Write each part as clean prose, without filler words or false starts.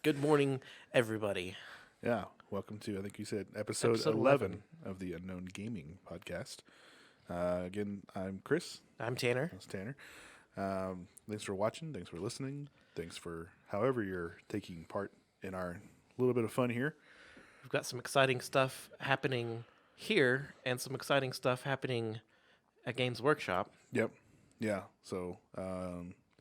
Good morning, everybody. Yeah, welcome to, I think you said, episode 11 of the Unknown Gaming Podcast. Again, I'm Chris. I'm Tanner. That's Tanner. Thanks for watching. Thanks for listening. Thanks for however you're taking part in our little bit of fun here. We've got some exciting stuff happening here and some exciting stuff happening at Games Workshop. Yep. Yeah. So,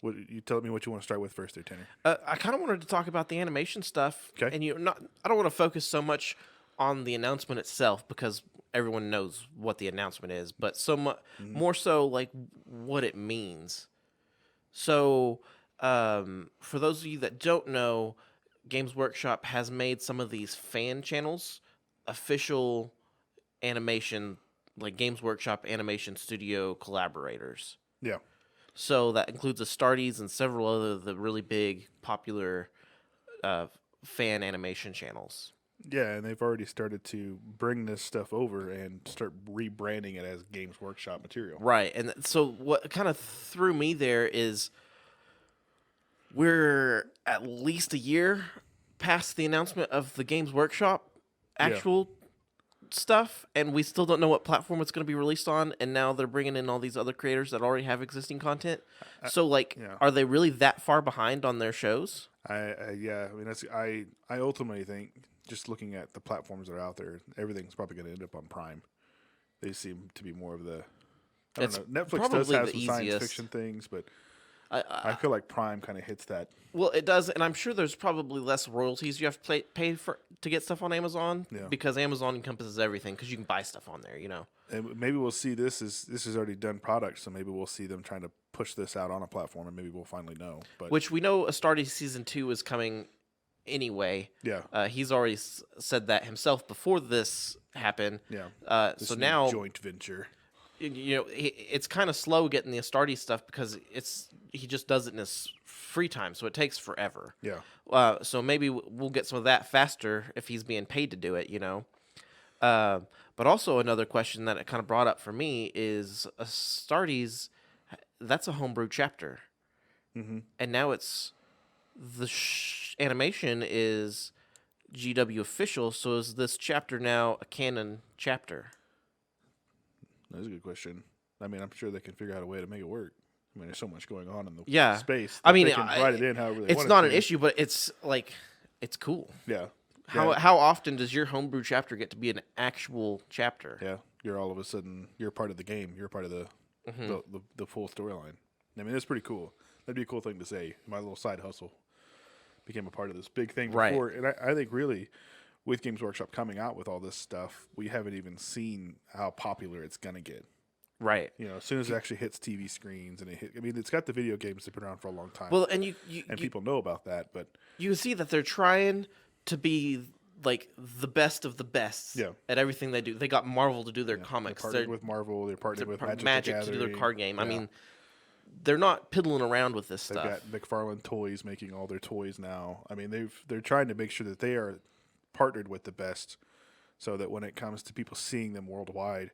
what you tell me what you want to start with first there, Tanner. I kind of wanted to talk about the animation stuff. Okay. And I don't want to focus so much on the announcement itself because everyone knows what the announcement is, but more so like what it means. So, for those of you that don't know, Games Workshop has made some of these fan channels official animation, like Games Workshop Animation Studio collaborators. Yeah. So that includes Astartes and several other the really big popular fan animation channels. Yeah, and they've already started to bring this stuff over and start rebranding it as Games Workshop material. Right. And so what kind of threw me there is we're at least a year past the announcement of the Games Workshop actual stuff, and we still don't know what platform it's going to be released on, and now they're bringing in all these other creators that already have existing content. So, are they really that far behind on their shows? Yeah. I mean, I ultimately think, just looking at the platforms that are out there, everything's probably going to end up on Prime. They seem to be more of the... I don't know. Netflix does have some science fiction things, but I feel like Prime kind of hits that. Well, it does, and I'm sure there's probably less royalties you have to pay for to get stuff on Amazon, because Amazon encompasses everything, because you can buy stuff on there, And maybe we'll see this is already done product, so maybe we'll see them trying to push this out on a platform, and maybe we'll finally know. But which we know Astartes Season 2 is coming anyway. Yeah. He's already said that himself before this happened. Yeah. So now joint venture. It's kind of slow getting the Astartes stuff because he just does it in his free time, so it takes forever. Yeah. So maybe we'll get some of that faster if he's being paid to do it, But also another question that it kind of brought up for me is Astartes, that's a homebrew chapter. Mm-hmm. And now it's the animation is GW official, so is this chapter now a canon chapter? That's a good question. I mean, I'm sure they can figure out a way to make it work. I mean, there's so much going on in the space. I mean, they can write it in however they want. It's not an issue, but it's cool. Yeah. How often does your homebrew chapter get to be an actual chapter? Yeah. You're all of a sudden you're part of the game. You're part of the full storyline. I mean, it's pretty cool. That'd be a cool thing to say. My little side hustle became a part of this big thing before, and I think really, with Games Workshop coming out with all this stuff, we haven't even seen how popular it's gonna get. Right. As soon as it actually hits TV screens and it's got the video games that have been around for a long time. Well, and people know about that, but you can see that they're trying to be like the best of the best at everything they do. They got Marvel to do their comics. They're partnered with Marvel. They're partnered with Magic to do their card game. Yeah. I mean, they're not piddling around with this stuff. They've got McFarlane Toys making all their toys now. I mean, they're trying to make sure that they are partnered with the best, so that when it comes to people seeing them worldwide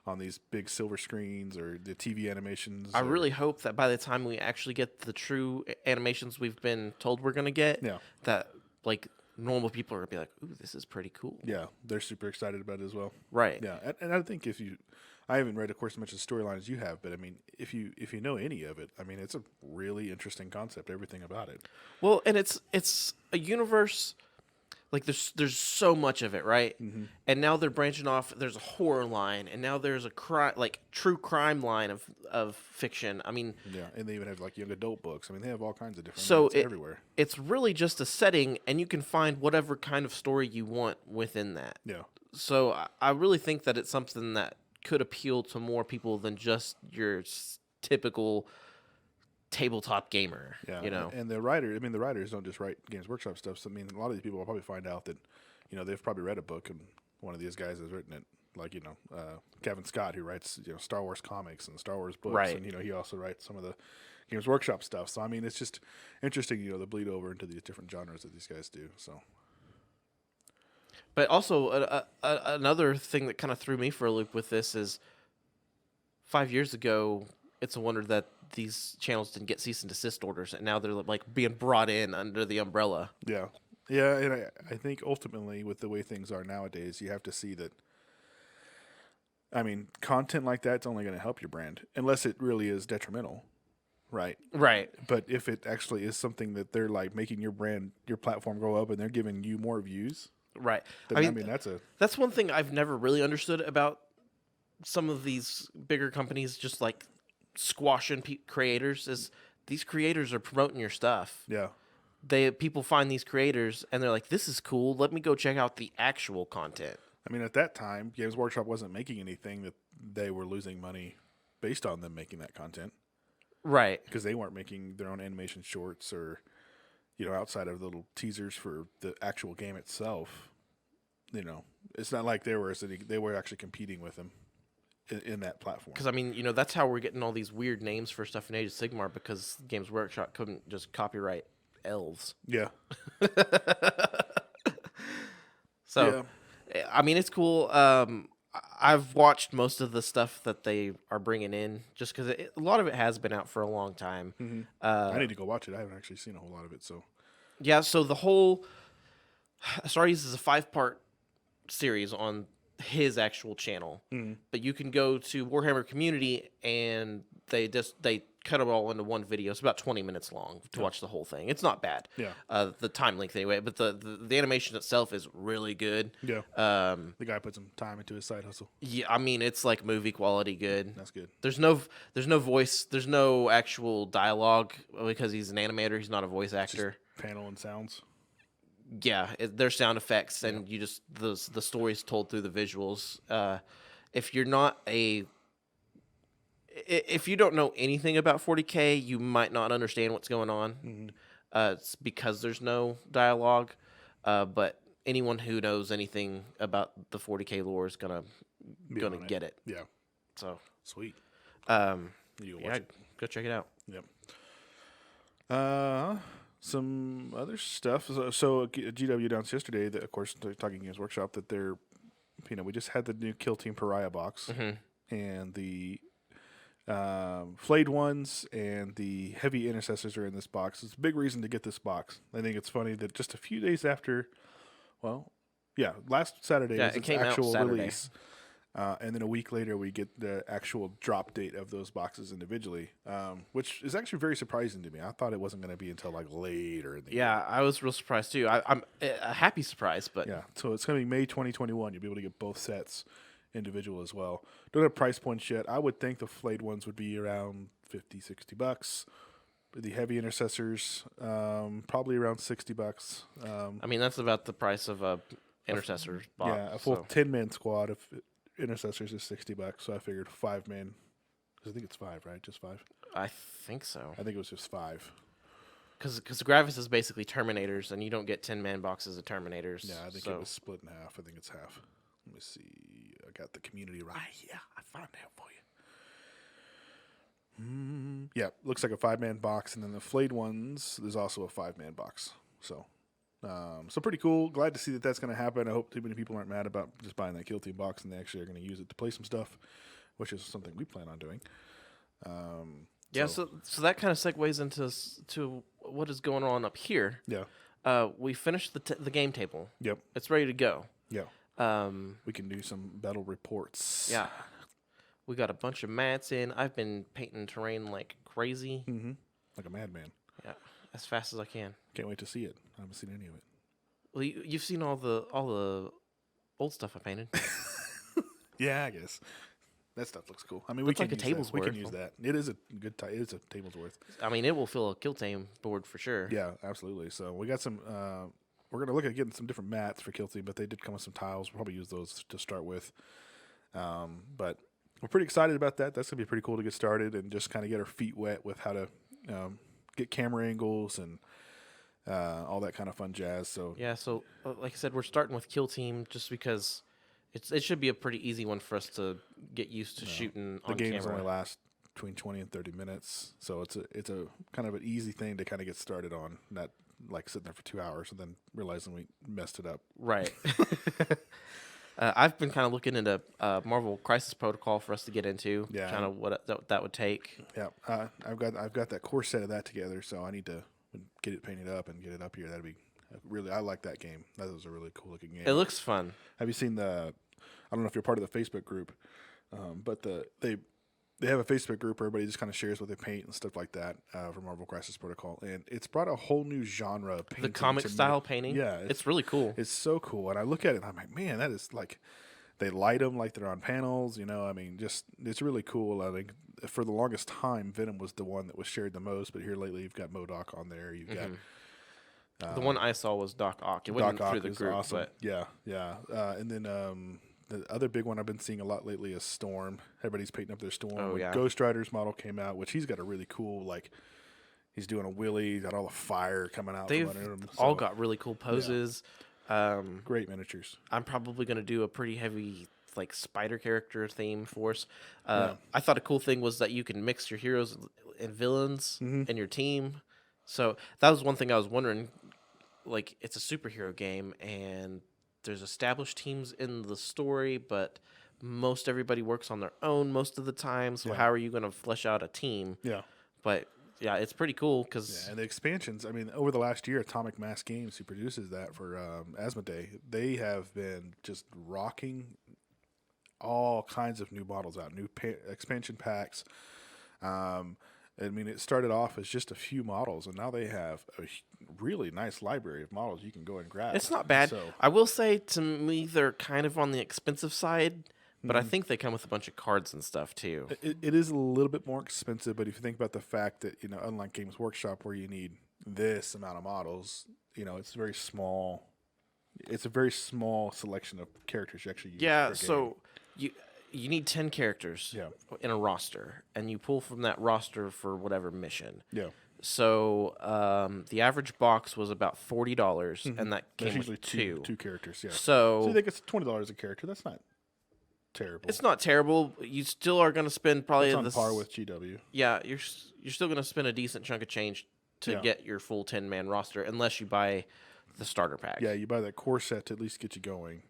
on these big silver screens or the TV animations, I really hope that by the time we actually get the true animations we've been told we're going to get, that like normal people are going to be like, ooh, this is pretty cool. Yeah, they're super excited about it as well. Right. Yeah, and I think I haven't read, of course, as much of the storyline as you have, but I mean, if you know any of it, I mean, it's a really interesting concept, everything about it. Well, and it's a universe. Like there's so much of it, right? Mm-hmm. And now they're branching off. There's a horror line, and now there's a true crime line of fiction. I mean, yeah, and they even have like young adult books. I mean, they have all kinds of different. Everywhere. It's really just a setting, and you can find whatever kind of story you want within that. Yeah. So I really think that it's something that could appeal to more people than just your typical tabletop gamer. Yeah, and the writers don't just write Games Workshop stuff. So I mean, a lot of these people will probably find out that, they've probably read a book and one of these guys has written it. Like Kevin Scott, who writes Star Wars comics and Star Wars books, right? And he also writes some of the Games Workshop stuff. So I mean, it's just interesting, the bleed over into these different genres that these guys do. So. But also another thing that kind of threw me for a loop with this is 5 years ago, it's a wonder that these channels didn't get cease and desist orders, and now they're like being brought in under the umbrella. Yeah, Yeah, and I think ultimately with the way things are nowadays, you have to see that. I mean, content like that's only going to help your brand unless it really is detrimental, right? Right. But if it actually is something that they're like making your brand, your platform go up, and they're giving you more views, Right. then I mean that's one thing I've never really understood about some of these bigger companies, just like squashing creators, is these creators are promoting your stuff. yeah. People find these creators and they're like, "This is cool. Let me go check out the actual content." I mean, at that time, Games Workshop wasn't making anything that they were losing money based on them making that content Right. because they weren't making their own animation shorts or outside of little teasers for the actual game itself. It's not like they were actually competing with them in that platform. Because I mean, that's how we're getting all these weird names for stuff in Age of Sigmar, because Games Workshop couldn't just copyright elves. Yeah. So, I mean, it's cool. I've watched most of the stuff that they are bringing in, just because a lot of it has been out for a long time. Mm-hmm. I need to go watch it. I haven't actually seen a whole lot of it. So yeah, so the whole Astartes is a 5-part series on his actual channel, but you can go to Warhammer Community and they cut it all into one video. It's about 20 minutes long to watch the whole thing. It's not bad. Yeah. The time length anyway, but the animation itself is really good. yeah, the guy put some time into his side hustle. Yeah, I mean, it's like movie quality good. That's good. There's no voice, there's no actual dialogue because he's an animator. He's not a voice actor. Just panel and sounds. Yeah, there's sound effects, and you just the story's told through the visuals. If you're not if you don't know anything about 40K, you might not understand what's going on. Mm-hmm. It's because there's no dialogue. But anyone who knows anything about the 40K lore is gonna get it. Yeah. So Sweet. You yeah, go check it out. Yep. Some other stuff. So GW announced yesterday that, of course, they're talking Games Workshop, that they're, we just had the new Kill Team Pariah box, and the flayed ones and the heavy intercessors are in this box. It's a big reason to get this box. I think it's funny that just a few days after, last Saturday was its actual release. And then a week later, we get the actual drop date of those boxes individually, which is actually very surprising to me. I thought it wasn't going to be until like later in the year. I was real surprised too. I'm a happy surprise, but yeah. So it's going to be May 2021. You'll be able to get both sets individual as well. Don't have price points yet. I would think the flayed ones would be around $50-$60. The heavy intercessors, probably around $60. I mean, that's about the price of a intercessor box. Yeah, a full 10-man squad of intercessors is $60, so I figured 5-man. I think it's 5, right? Just 5. I think so. I think it was just 5. Because Gravis is basically Terminators, and you don't get 10-man boxes of Terminators. Yeah, I think it was split in half. I think it's half. Let me see. I got the community right here. I found that for you. Yeah, looks like a 5-man box, and then the flayed ones, there's also a 5-man box. So pretty cool. Glad to see that that's going to happen. I hope too many people aren't mad about just buying that Kill Team box, and they actually are going to use it to play some stuff, which is something we plan on doing. So that kind of segues into what is going on up here. Yeah. We finished the game table. Yep. It's ready to go. Yeah. We can do some battle reports. Yeah. We got a bunch of mats in. I've been painting terrain like crazy. Mm-hmm. Like a madman. Yeah. As fast as I can. Can't wait to see it. I haven't seen any of it. Well, you've seen all the old stuff I painted. Yeah, I guess. That stuff looks coul. I mean, we can use that. We can use that. It is a good. It is a table's worth. I mean, it will fill a Kill Team board for sure. Yeah, absolutely. So we got some. We're gonna look at getting some different mats for Kill Team, but they did come with some tiles. We'll probably use those to start with. But we're pretty excited about that. That's gonna be pretty cool to get started and just kind of get our feet wet with how to get camera angles and all that kind of fun jazz. So yeah. So like I said, we're starting with Kill Team just because it should be a pretty easy one for us to get used to shooting on camera. The games only last between 20 and 30 minutes, so it's a kind of an easy thing to kind of get started on, not like sitting there for 2 hours and then realizing we messed it up. Right. I've been kind of looking into Marvel Crisis Protocol for us to get into. Yeah. Kind of what that would take. Yeah. I've got that core set of that together, so I need to get it painted up and get it up here. That'd be Really, I like that game. That was a really cool looking game. It looks fun. Have you seen the? I don't know if you're part of the Facebook group, but they have a Facebook group where everybody just kind of shares what they paint and stuff like that for Marvel Crisis Protocol, and it's brought a whole new genre of painting. The comic style painting. Yeah, it's really cool. It's so cool, and I look at it and I'm like, man, that is like. They light them like they're on panels, you know. I mean, just it's really cool. I think for the longest time, Venom was the one that was shared the most. But here lately, you've got MODOK on there. You've got the one I saw was Doc Ock. It wasn't through the group, awesome. But Yeah. And then the other big one I've been seeing a lot lately is Storm. Everybody's painting up their Storm. Oh, yeah. Ghost Rider's model came out, which he's got a really cool like. He's doing a wheelie. Got all the fire coming out. They've from under him, all got really cool poses. Yeah. Great miniatures. I'm probably going to do a pretty heavy like spider character theme force. I thought a cool thing was that you can mix your heroes and villains in your team. So that was one thing I was wondering. Like, it's a superhero game, and there's established teams in the story, but most everybody works on their own most of the time. So how are you going to flesh out a team? Yeah. But yeah, it's pretty cool because and the expansions. I mean, over the last year, Atomic Mass Games, who produces that for Asmodee, they have been just rocking all kinds of new models out, new expansion packs. I mean, it started off as just a few models, and now they have a really nice library of models you can go and grab. It's not bad. So, I will say, to me, they're kind of on the expensive side, but I think they come with a bunch of cards and stuff, too. it is a little bit more expensive, but if you think about the fact that, you know, unlike Games Workshop where you need this amount of models, you know, it's very small. It's a very small selection of characters you actually use. Yeah, so you need 10 characters Yeah. in a roster, and you pull from that roster for whatever mission. Yeah. So the average box was about $40, and that There's came usually with two. two characters, yeah. So you think it's $20 a character. That's not terrible. it's not terrible. You still are going to spend probably It's on par with GW. Yeah, you're still going to spend a decent chunk of change to get your full 10-man roster, unless you buy the starter pack. Yeah, you buy that core set to at least get you going.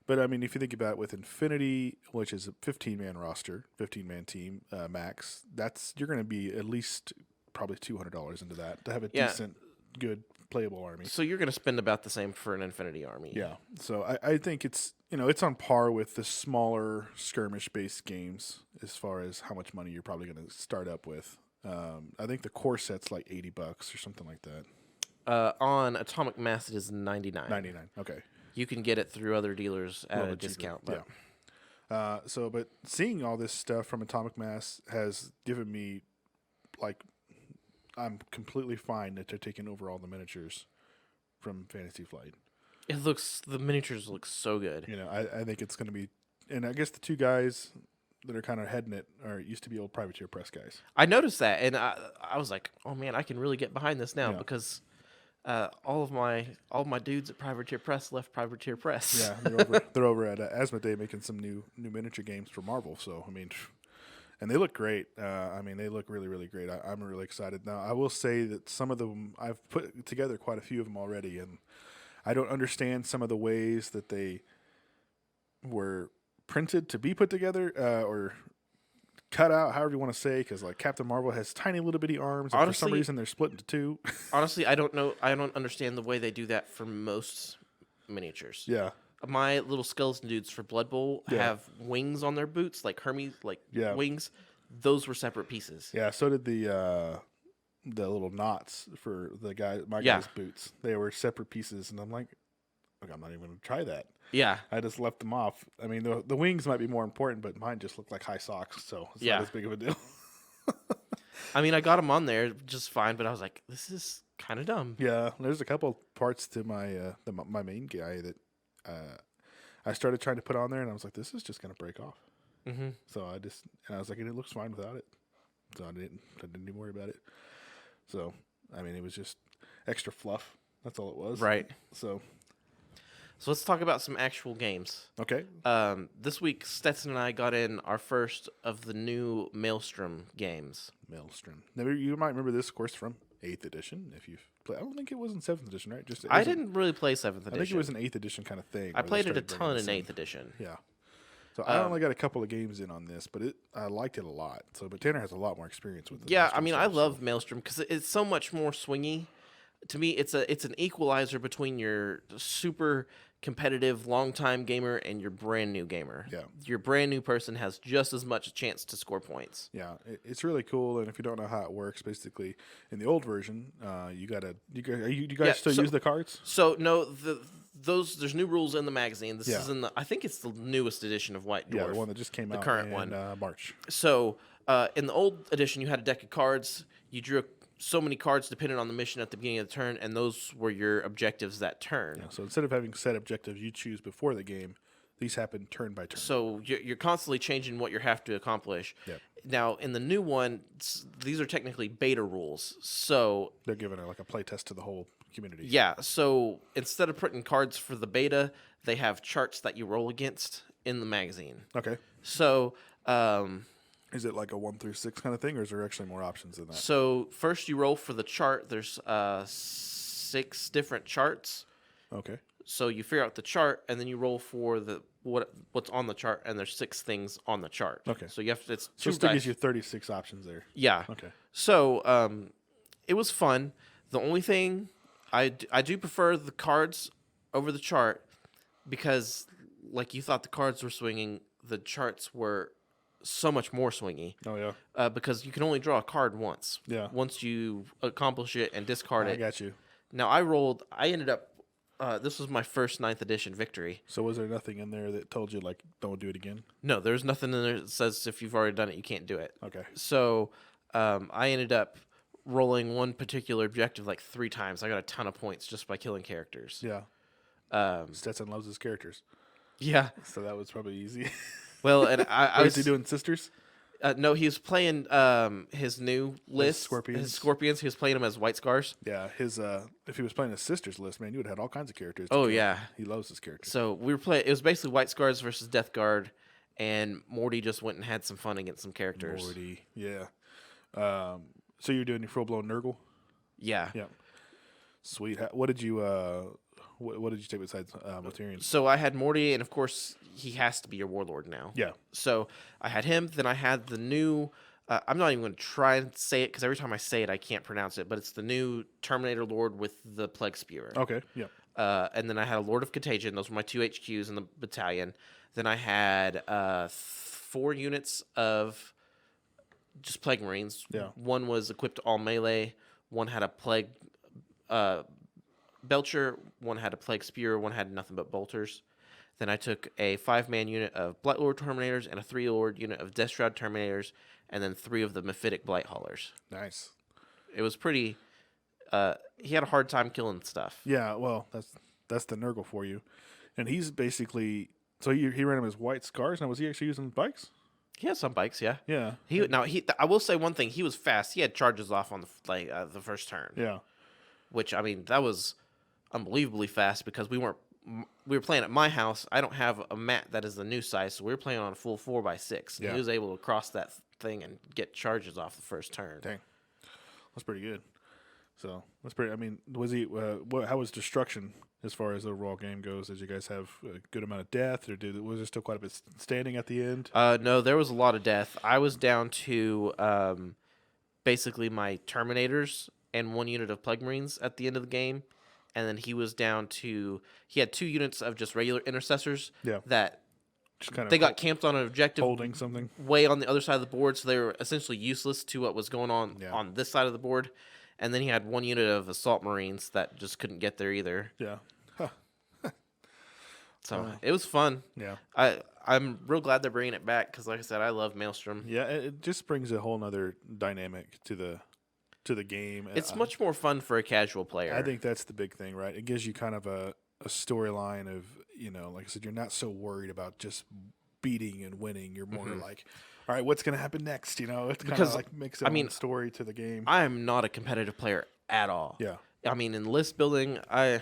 But, I mean, if you think about it with Infinity, which is a 15-man roster, 15-man team max, you're going to be at least probably $200 into that to have a decent, good, playable army. So you're going to spend about the same for an Infinity army. Yeah. So I think it's on par with the smaller skirmish-based games as far as how much money you're probably going to start up with. I think the core set's like $80 or something like that. On Atomic Mass, it is $99. $99. Okay. You can get it through other dealers at a cheaper. discount. But But seeing all this stuff from Atomic Mass has given me, like, I'm completely fine that they're taking over all the miniatures from Fantasy Flight. the miniatures look so good. You know, I think it's going to be, and I guess the two guys that are kind of heading it used to be old Privateer Press guys. I noticed that, and I was like, oh man, I can really get behind this now because all of my dudes at Privateer Press left Privateer Press. Yeah, they're over at Asmodee making some new miniature games for Marvel. So I mean, and they look great. I mean, they look really, really great. I'm really excited. Now, I will say that some of them I've put together quite a few of them already, and I don't understand some of the ways that they were printed to be put together or cut out, however you want to say, because like Captain Marvel has tiny little bitty arms, and Honestly, for some reason they're split into two. Honestly, I don't know. I don't understand the way they do that for most miniatures. Yeah. My little skeleton dudes for Blood Bowl have wings on their boots, like Hermes, wings. Those were separate pieces. Yeah, so did the little knots for my guy's boots. They were separate pieces, and I'm like, okay, I'm not even going to try that. Yeah. I just left them off. I mean, the wings might be more important, but mine just look like high socks, so it's not as big of a deal. I mean, I got them on there just fine, but I was like, this is kind of dumb. Yeah, there's a couple parts to my my main guy that I started trying to put on there, and I was like, this is just going to break off. Mm-hmm. So I was like, it looks fine without it. So I didn't even worry about it. So, I mean, it was just extra fluff. That's all it was. Right. So let's talk about some actual games. Okay. This week, Stetson and I got in our first of the new Maelstrom games. Maelstrom. Now, you might remember this, of course, from 8th edition. If you've played, I don't think it was in 7th edition, right? I didn't really play 7th edition. I think it was an 8th edition kind of thing. I played it a ton in 8th edition. Yeah. So I only got a couple of games in on this, but I liked it a lot. So, but Tanner has a lot more experience with it. Yeah, I mean, I love Maelstrom because it's so much more swingy. to me, it's an equalizer between your super competitive longtime gamer and your brand new gamer. Yeah. Your brand new person has just as much chance to score points. Yeah, it's really cool. And if you don't know how it works, basically in the old version, you guys still use the cards? So no, there's new rules in the magazine. This Yeah. is I think it's the newest edition of White Dwarf. Yeah, the one that just came out. The current in one. March. So in the old edition, you had a deck of cards. You drew so many cards depending on the mission at the beginning of the turn, and those were your objectives that turn. Yeah, so instead of having set objectives you choose before the game, these happen turn by turn. So you're constantly changing what you have to accomplish. Yep. Now, in the new one, these are technically beta rules. So they're giving it like a play test to the whole community. Yeah. So instead of printing cards for the beta, they have charts that you roll against in the magazine. Okay. So is it like a 1 through 6 kind of thing, or is there actually more options than that? So first you roll for the chart. There's 6 different charts. Okay. So you figure out the chart, and then you roll for what's on the chart, and there's 6 things on the chart. Okay. So you have to. It's so it still gives you 36 options there. Yeah. Okay. So it was fun. The only thing I do prefer the cards over the chart because, like you thought the cards were swinging, the charts were so much more swingy. Oh yeah. Because you can only draw a card once. Yeah. Once you accomplish it and discard it. I got you. Now I ended up. This was my first 9th edition victory. So was there nothing in there that told you like don't do it again? No, there's nothing in there that says if you've already done it you can't do it. Okay. So I ended up rolling one particular objective like 3 times. I got a ton of points just by killing characters. Yeah. Stetson loves his characters. Yeah. So that was probably easy. Well, and I was he doing sisters? No, he was playing his new list. Scorpions. His Scorpions. He was playing them as White Scars. Yeah, his if he was playing his sisters list, man, you would have had all kinds of characters. Oh yeah, he loves his characters. So we were playing. It was basically White Scars versus Death Guard, and Morty just went and had some fun against some characters. Morty, yeah. So you're doing your full blown Nurgle? Yeah. Yeah. Sweet. What did you what did you take besides Materians? So I had Morty, and of course he has to be your warlord now. Yeah. So I had him. Then I had the new. I'm not even going to try and say it because every time I say it, I can't pronounce it. But it's the new Terminator Lord with the Plague Spewer. Okay. Yeah. And then I had a Lord of Contagion. Those were my 2 HQs in the battalion. Then I had 4 units of just Plague Marines. Yeah. One was equipped all melee. One had a Plague Belcher. One had a Plague Spear. One had nothing but bolters. Then I took a 5-man unit of Blight Lord Terminators and a 3-Lord unit of Death Shroud Terminators, and then 3 of the Mephitic Blight Haulers. Nice. It was pretty. He had a hard time killing stuff. Yeah, well, that's the Nurgle for you, and he's basically so he ran him as White Scars. Now was he actually using bikes? He has some bikes, yeah. Yeah. I will say one thing. He was fast. He had charges off on the first turn. Yeah. Which I mean that was unbelievably fast because we were playing at my house. I don't have a mat that is the new size, so we were playing on a full 4x6. Yeah. He was able to cross that thing and get charges off the first turn. Dang, that's pretty good. So that's pretty. I mean, was he? How was destruction as far as the overall game goes? Did you guys have a good amount of death, or was there still quite a bit standing at the end? No, there was a lot of death. I was down to basically my Terminators and 1 unit of Plague Marines at the end of the game. And then he was down to he had 2 units of just regular intercessors. Yeah. That just kind of they got camped on an objective holding something way on the other side of the board, so they were essentially useless to what was going on on this side of the board. And then he had 1 unit of assault marines that just couldn't get there either. Yeah. Huh. So it was fun. Yeah. I'm real glad they're bringing it back because, like I said, I love Maelstrom. Yeah, it just brings a whole nother dynamic to the game. It's much more fun for a casual player. I think that's the big thing, right? It gives you kind of a storyline of, like I said, you're not so worried about just beating and winning. You're more like, all right, what's going to happen next? It's kind of like makes a story to the game. I am not a competitive player at all. Yeah. I mean, in list building, I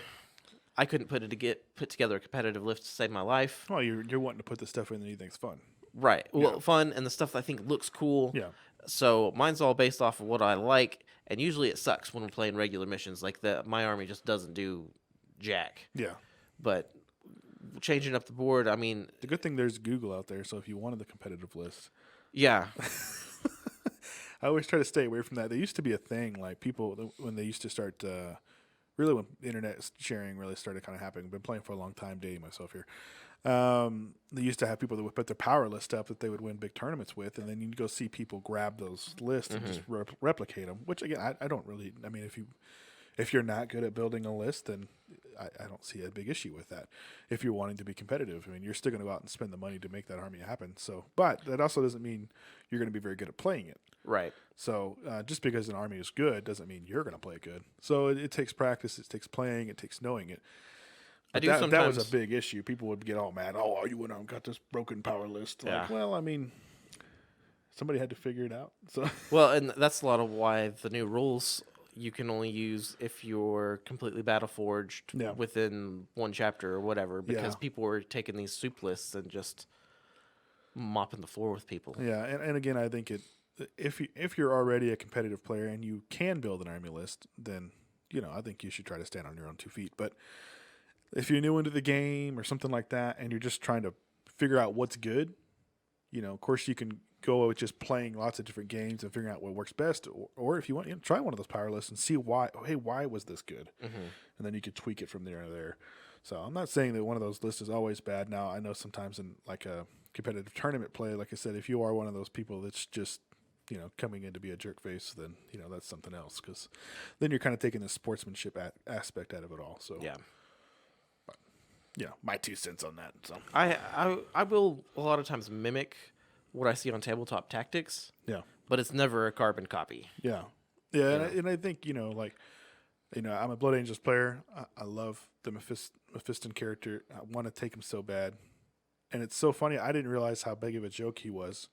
couldn't put together a competitive list to save my life. Well, you're wanting to put the stuff in that you think's fun. Right. Well, fun and the stuff that I think looks cool. Yeah. So mine's all based off of what I like, and usually it sucks when we're playing regular missions. Like my army just doesn't do jack. Yeah. But changing up the board, I mean, the good thing there's Google out there, so if you wanted the competitive list. Yeah. I always try to stay away from that. There used to be a thing like people when they used to start really when internet sharing really started kind of happening. I've been playing for a long time, dating myself here. They used to have people that would put their power list up that they would win big tournaments with, and then you'd go see people grab those lists and just replicate them. Which again, I don't really. I mean, if you're not good at building a list, then I don't see a big issue with that. If you're wanting to be competitive, I mean, you're still going to go out and spend the money to make that army happen. So, but that also doesn't mean you're going to be very good at playing it. Right. So just because an army is good doesn't mean you're going to play it good. So it takes practice, it takes playing, it takes knowing it. But that was a big issue. People would get all mad. Oh, you went out and got this broken power list. Yeah. Like, well, I mean, somebody had to figure it out. So well, and that's a lot of why the new rules you can only use if you're completely battle forged within one chapter or whatever, because people were taking these soup lists and just mopping the floor with people. Yeah, and again, I think if you're already a competitive player and you can build an army list, then I think you should try to stand on your own 2 feet. But if you're new into the game or something like that, and you're just trying to figure out what's good, of course you can go with just playing lots of different games and figuring out what works best, or if you want, try one of those power lists and see why. Hey, why was this good? And then you could tweak it from there to there. So I'm not saying that one of those lists is always bad. Now I know sometimes in like a competitive tournament play, like I said, if you are one of those people that's just coming in to be a jerk face, then that's something else, because then you're kind of taking the sportsmanship aspect out of it all. So my 2 cents on that. So I will a lot of times mimic what I see on Tabletop Tactics. Yeah, but it's never a carbon copy. Yeah. And I think I'm a Blood Angels player. I love the Mephiston character. I want to take him so bad, and it's so funny. I didn't realize how big of a joke he was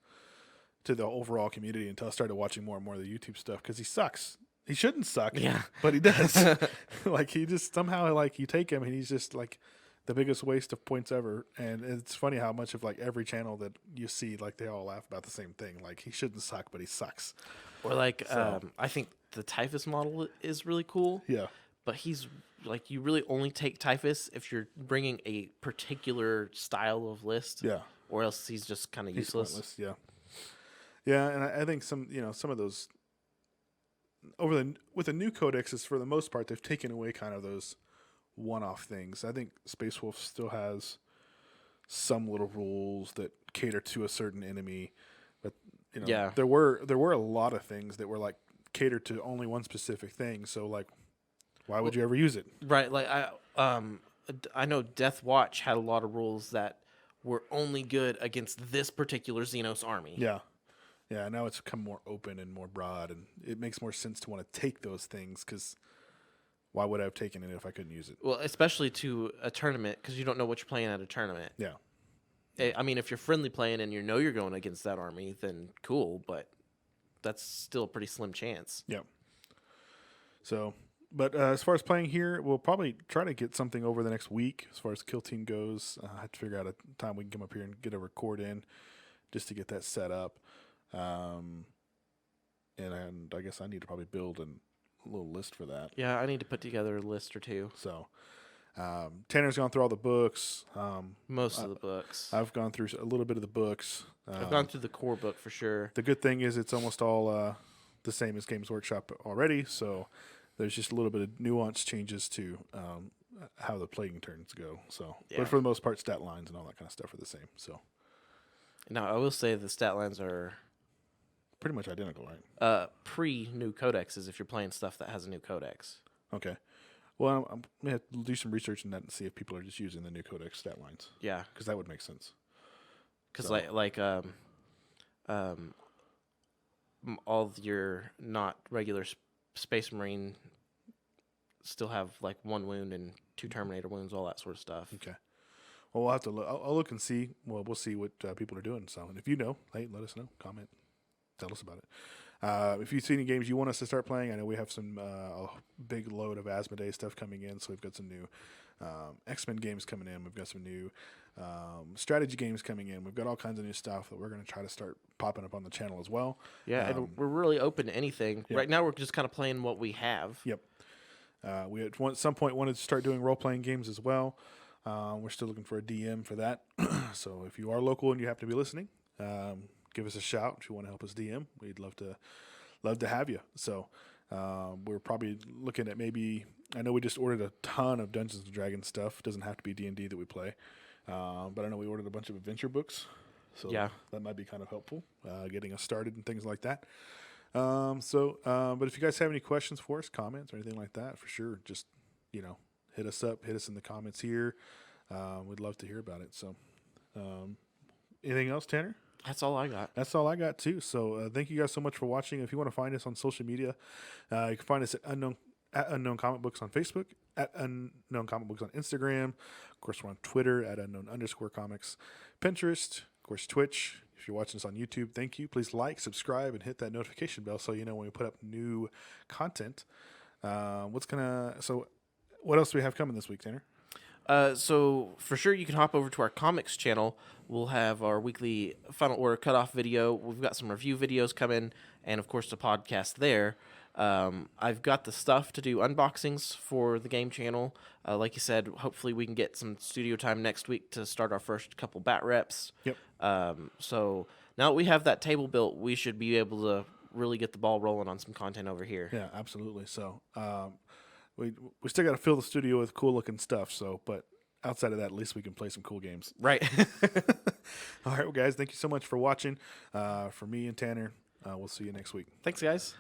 to the overall community until I started watching more and more of the YouTube stuff, because he sucks. He shouldn't suck, but he does. Like, he just somehow, like, you take him and he's just like the biggest waste of points ever. And it's funny how much of like every channel that you see, like, they all laugh about the same thing. Like, he shouldn't suck, but he sucks. Or like, I think the Typhus model is really cool. Yeah. But he's like, you really only take Typhus if you're bringing a particular style of list. Yeah. Or else he's just kind of useless. Pointless, yeah. Yeah, and I think some of those with the new codexes, for the most part, they've taken away kind of those one-off things. I think Space Wolf still has some little rules that cater to a certain enemy, but there were a lot of things that were like catered to only one specific thing. So like, why would you ever use it? Right. Like I know Death Watch had a lot of rules that were only good against this particular Xenos army. Yeah. Yeah, now it's become more open and more broad, and it makes more sense to want to take those things, because why would I have taken it if I couldn't use it? Well, especially to a tournament, because you don't know what you're playing at a tournament. Yeah. I mean, if you're friendly playing and you're going against that army, then cool, but that's still a pretty slim chance. Yeah. So, but as far as playing here, we'll probably try to get something over the next week as far as Kill Team goes. I have to figure out a time we can come up here and get a record in just to get that set up. And I guess I need to probably build a little list for that. Yeah, I need to put together a list or two. So, Tanner's gone through all the books. Most of the books. I've gone through a little bit of the books. I've gone through the core book for sure. The good thing is it's almost all the same as Games Workshop already, so there's just a little bit of nuance changes to how the playing turns go. So, but for the most part, stat lines and all that kind of stuff are the same. So, now I will say the stat lines are pretty much identical, right? Pre-new codexes if you're playing stuff that has a new codex. Okay. Well, I'm going to have to do some research on that and see if people are just using the new codex stat lines. Yeah. Because that would make sense. Because all of your not regular Space Marine still have like 1 wound and 2 Terminator wounds, all that sort of stuff. Okay. Well, we'll have to look. I'll look and see. Well, we'll see what people are doing. So, and if you know, hey, let us know. Comment. Tell us about it. If you see any games you want us to start playing, I know we have some a big load of Asmodee stuff coming in. So we've got some new X-Men games coming in. We've got some new strategy games coming in. We've got all kinds of new stuff that we're going to try to start popping up on the channel as well. Yeah, and we're really open to anything. Yep. Right now, we're just kind of playing what we have. Yep. We at some point wanted to start doing role-playing games as well. We're still looking for a DM for that. So if you are local and you happen to be listening, give us a shout if you want to help us DM. We'd love to have you. So We're probably looking at maybe. I know we just ordered a ton of Dungeons and Dragons stuff. It doesn't have to be D&D that we play, but I know we ordered a bunch of adventure books, so that might be kind of helpful, getting us started and things like that. But if you guys have any questions for us, comments or anything like that, for sure, just hit us up, hit us in the comments here. We'd love to hear about it. So, anything else, Tanner? That's all I got. That's all I got too. So thank you guys so much for watching. If you want to find us on social media, you can find us at Unknown Comic Books on Facebook, at Unknown Comic Books on Instagram. Of course, we're on Twitter at @unknown_comics, Pinterest, of course, Twitch. If you're watching us on YouTube, thank you. Please like, subscribe, and hit that notification bell so you know when we put up new content. What else do we have coming this week, Tanner? So for sure, you can hop over to our comics channel. We'll have our weekly Final Order cutoff video. We've got some review videos coming, and of course the podcast there. I've got the stuff to do unboxings for the game channel. Like you said, hopefully we can get some studio time next week to start our first couple bat reps. Yep. So now that we have that table built, we should be able to really get the ball rolling on some content over here. Yeah, absolutely. So we still got to fill the studio with cool looking stuff. So, but outside of that, at least we can play some cool games. Right. All right, well, guys, thank you so much for watching. For me and Tanner, we'll see you next week. Thanks, guys.